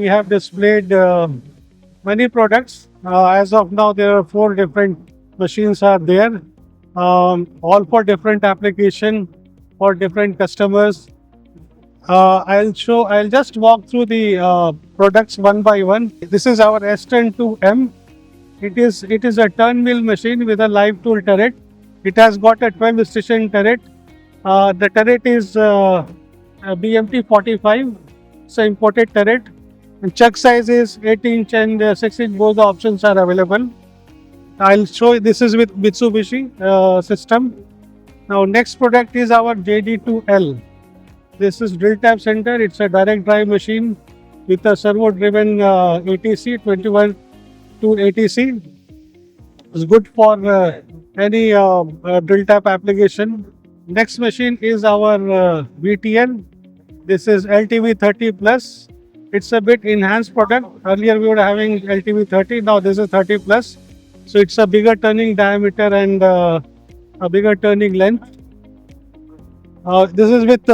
we have displayed many products. As of now, there are 4 different machines are there, all for different application for different customers. I'll just walk through the products one by one. This is our S102M. It is a turn wheel machine with a live tool turret. It has got a 12 station turret. The turret is a BMT45. It's an imported turret. And chuck size is 8-inch and 6-inch. Both the options are available. I'll show you. This is with Mitsubishi system. Now next product is our JD2L. This is drill tap center. It's a direct drive machine with a servo driven ATC 21 to ATC. It's good for any drill tap application. Next machine is our VTN. This is LTV30 plus. It's a bit enhanced product. Earlier we were having LTV30. Now this is 30 plus. So it's a bigger turning diameter and a bigger turning length. This is with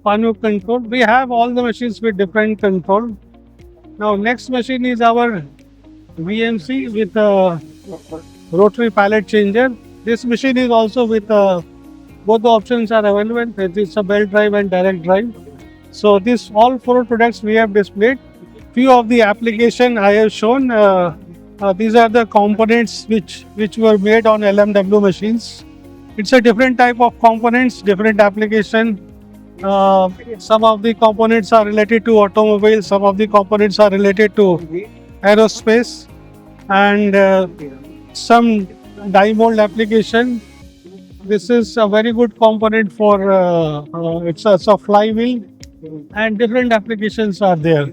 Panu control. We have all the machines with different control. Now next machine is our VMC with a rotary pallet changer. This machine is also with both the options are available. It's a belt drive and direct drive. So these all 4 products we have displayed. Few of the application I have shown. These are the components which were made on LMW machines. It's a different type of components, different application. Some of the components are related to automobiles, some of the components are related to aerospace, and some die mold application. This is a very good component for it's a flywheel, and different applications are there.